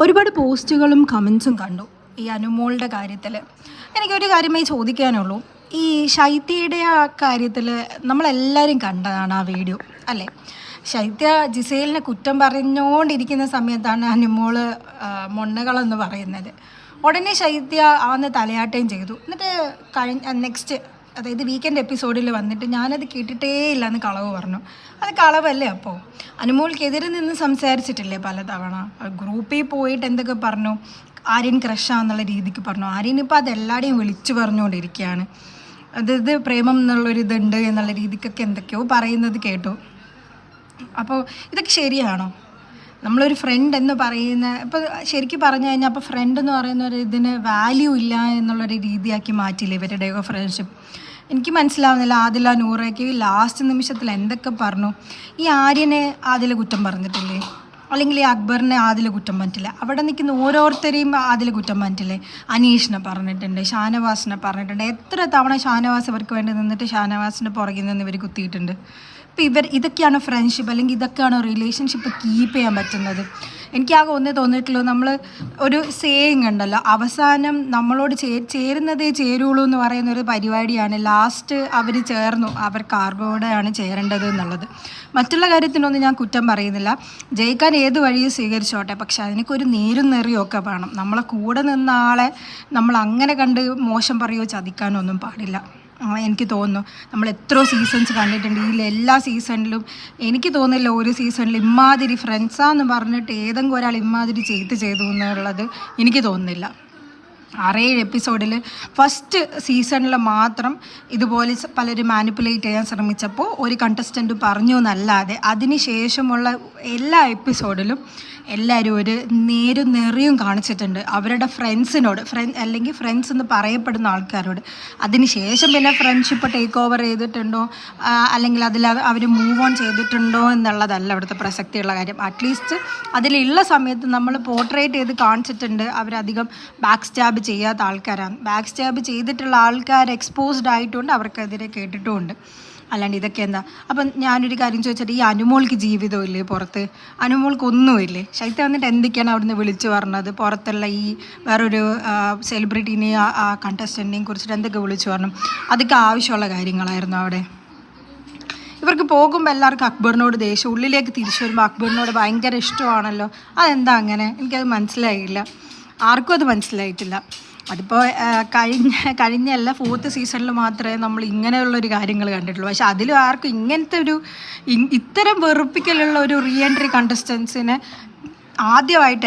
ഒരുപാട് പോസ്റ്റുകളും കമൻസും കണ്ടു ഈ അനുമോളുടെ കാര്യത്തിൽ. എനിക്കൊരു കാര്യമേ ചോദിക്കാനുള്ളൂ. ഈ ശൈത്യയുടെ ആ കാര്യത്തിൽ നമ്മളെല്ലാവരും കണ്ടതാണ് ആ വീഡിയോ അല്ലേ? ശൈത്യ ജിസേലിനെ കുറ്റം പറഞ്ഞുകൊണ്ടിരിക്കുന്ന സമയത്താണ് അനുമോള് മൊണ്ണകളെന്ന് പറയുന്നത്. ഉടനെ ശൈത്യ ആന്ന് തലയാട്ടയും ചെയ്തു. എന്നിട്ട് നെക്സ്റ്റ് അതായത് വീക്കെൻഡ് എപ്പിസോഡിൽ വന്നിട്ട് ഞാനത് കേട്ടിട്ടേ ഇല്ല എന്ന് കളവ് പറഞ്ഞു. അത് കളവല്ലേ? അപ്പോൾ അനുമോൾക്കെതിരെ നിന്ന് സംസാരിച്ചിട്ടില്ലേ പലതവണ? ഗ്രൂപ്പിൽ പോയിട്ട് എന്തൊക്കെ പറഞ്ഞു, ആര്യൻ ക്രഷാന്നുള്ള രീതിക്ക് പറഞ്ഞു. ആര്യൻ ഇപ്പോൾ അതെല്ലാവരെയും വിളിച്ചു പറഞ്ഞുകൊണ്ടിരിക്കുകയാണ്. ഇത് പ്രേമം എന്നുള്ളൊരിതുണ്ട് എന്നുള്ള രീതിക്കൊക്കെ എന്തൊക്കെയോ പറയുന്നത് കേട്ടു. അപ്പോൾ ഇതൊക്കെ ശരിയാണോ? നമ്മളൊരു ഫ്രണ്ട് എന്ന് പറയുന്ന ഇപ്പോൾ ശരിക്കും പറഞ്ഞു കഴിഞ്ഞാൽ അപ്പോൾ ഫ്രണ്ട് എന്ന് പറയുന്ന ഒരു ഇതിന് വാല്യൂ ഇല്ല എന്നുള്ളൊരു രീതിയാക്കി മാറ്റിയില്ലേ ഇവരുടെയൊക്കെ ഫ്രണ്ട്ഷിപ്പ്? എനിക്ക് മനസ്സിലാവുന്നില്ല. ആദില നൂറയ്ക്ക് ലാസ്റ്റ് നിമിഷത്തിൽ എന്തൊക്കെ പറഞ്ഞു. ഈ ആര്യനെ ആദില കുറ്റം പറഞ്ഞിട്ടില്ലേ? അല്ലെങ്കിൽ ഈ അക്ബറിനെ ആദില കുറ്റം പറഞ്ഞിട്ടില്ല? അവിടെ നിൽക്കുന്ന ഓരോരുത്തരെയും ആദില കുറ്റം പറഞ്ഞിട്ടില്ലേ? അനീഷിനെ പറഞ്ഞിട്ടുണ്ട്, ഷാനവാസിനെ പറഞ്ഞിട്ടുണ്ട്. എത്ര തവണ ഷാനവാസ് ഇവർക്ക് വേണ്ടി നിന്നിട്ട് ഷാനവാസിൻ്റെ പുറകിൽ നിന്ന് ഇവർ കുത്തിയിട്ടുണ്ട്. ഇപ്പോൾ ഇതൊക്കെയാണോ ഫ്രണ്ട്ഷിപ്പ്? അല്ലെങ്കിൽ ഇതൊക്കെയാണോ റിലേഷൻഷിപ്പ് കീപ്പ് ചെയ്യാൻ പറ്റുന്നത്? എനിക്കാകെ ഒന്നേ തോന്നിയിട്ടുള്ളൂ, നമ്മൾ ഒരു സേയിങ് ഉണ്ടല്ലോ, അവസാനം നമ്മളോട് ചേരുന്നതേ ചേരുള്ളൂ എന്ന് പറയുന്നൊരു പരിപാടിയാണ്. ലാസ്റ്റ് അവർ ചേർന്നു, അവർക്ക് ആർക്കോടെയാണ് ചേരേണ്ടത് എന്നുള്ളത്. മറ്റുള്ള കാര്യത്തിനൊന്നും ഞാൻ കുറ്റം പറയുന്നില്ല. ജയിക്കാൻ ഏത് വഴിയും സ്വീകരിച്ചോട്ടെ, പക്ഷെ അതിനൊക്കെ ഒരു നേരും നെറിയും ഒക്കെ വേണം. നമ്മളെ കൂടെ നിന്ന ആളെ നമ്മൾ അങ്ങനെ കണ്ട് മോശം പറയുകയോ ചതിക്കാനോ ഒന്നും പാടില്ല. എനിക്ക് തോന്നുന്നു നമ്മൾ എത്രയോ സീസൺസ് കണ്ടിട്ടുണ്ട്. ഇതിൽ എല്ലാ സീസണിലും എനിക്ക് തോന്നുന്നില്ല ഒരു സീസണിൽ ഇമ്മാതിരി ഫ്രണ്ട്സാന്ന് പറഞ്ഞിട്ട് ഏതെങ്കിലും ഒരാൾ ഇമ്മാതിരി ചെയ്തു എന്നുള്ളത് എനിക്ക് തോന്നുന്നില്ല. 6-7 എപ്പിസോഡിൽ ഫസ്റ്റ് സീസണിൽ മാത്രം ഇതുപോലെ പലരും മാനിപ്പുലേറ്റ് ചെയ്യാൻ ശ്രമിച്ചപ്പോൾ ഒരു കണ്ടസ്റ്റൻറ്റ് പറഞ്ഞു എന്നല്ലാതെ അതിന് ശേഷമുള്ള എല്ലാ എപ്പിസോഡിലും എല്ലാവരും ഒരു നേരും നെറിയും കാണിച്ചിട്ടുണ്ട് അവരുടെ ഫ്രണ്ട്സിനോട്, അല്ലെങ്കിൽ ഫ്രണ്ട്സ് എന്ന് പറയപ്പെടുന്ന ആൾക്കാരോട്. അതിന് ശേഷം പിന്നെ ഫ്രണ്ട്ഷിപ്പ് ടേക്ക് ഓവർ ചെയ്തിട്ടുണ്ടോ അല്ലെങ്കിൽ അതിൽ അവർ മൂവ് ഓൺ ചെയ്തിട്ടുണ്ടോ എന്നുള്ളതല്ല ഇവിടുത്തെ പ്രസക്തിയുള്ള കാര്യം. അറ്റ്ലീസ്റ്റ് അതിലുള്ള സമയത്ത് നമ്മൾ പോർട്രേറ്റ് ചെയ്ത് കാണിച്ചിട്ടുണ്ട് അവരധികം ബാക്ക് സ്റ്റാബ് ചെയ്യാത്ത ആൾക്കാരാണ്. ബാക്ക് സ്റ്റാബ് ചെയ്തിട്ടുള്ള ആൾക്കാർ എക്സ്പോസ്ഡ് ആയിട്ടുണ്ട്, അവർക്കെതിരെ കേട്ടിട്ടുമുണ്ട്. അല്ലാണ്ട് ഇതൊക്കെ എന്താ? അപ്പം ഞാനൊരു കാര്യം ചോദിച്ചിട്ട്, ഈ അനുമോൾക്ക് ജീവിതമില്ലേ പുറത്ത്? അനുമോൾക്കൊന്നുമില്ലേ? ശൈത്യ വന്നിട്ട് എന്തൊക്കെയാണ് അവിടുന്ന് വിളിച്ചു പറഞ്ഞത്? പുറത്തുള്ള ഈ വേറൊരു സെലിബ്രിറ്റീനെയും ആ കണ്ടസ്റ്റൻറ്റിനെയും കുറിച്ചിട്ട് എന്തൊക്കെ വിളിച്ചു പറഞ്ഞു? അതൊക്കെ ആവശ്യമുള്ള കാര്യങ്ങളായിരുന്നു അവിടെ. ഇവർക്ക് പോകുമ്പോൾ എല്ലാവർക്കും അക്ബറിനോട് ദേഷ്യം, ഉള്ളിലേക്ക് തിരിച്ചു വരുമ്പോൾ അക്ബറിനോട് ഭയങ്കര ഇഷ്ടമാണല്ലോ. അതെന്താ അങ്ങനെ? എനിക്കത് മനസ്സിലായില്ല. ആർക്കും അത് മനസ്സിലായിട്ടില്ല. അതിപ്പോൾ കഴിഞ്ഞല്ല 4th സീസണിൽ മാത്രമേ നമ്മൾ ഇങ്ങനെയുള്ളൊരു കാര്യങ്ങൾ കണ്ടിട്ടുള്ളൂ. പക്ഷെ അതിലും ആർക്കും ഇങ്ങനത്തെ ഇത്തരം വെറുപ്പിക്കലുള്ള ഒരു റീ എൻട്രി കണ്ടസ്റ്റൻസിനെ ആദ്യമായിട്ട്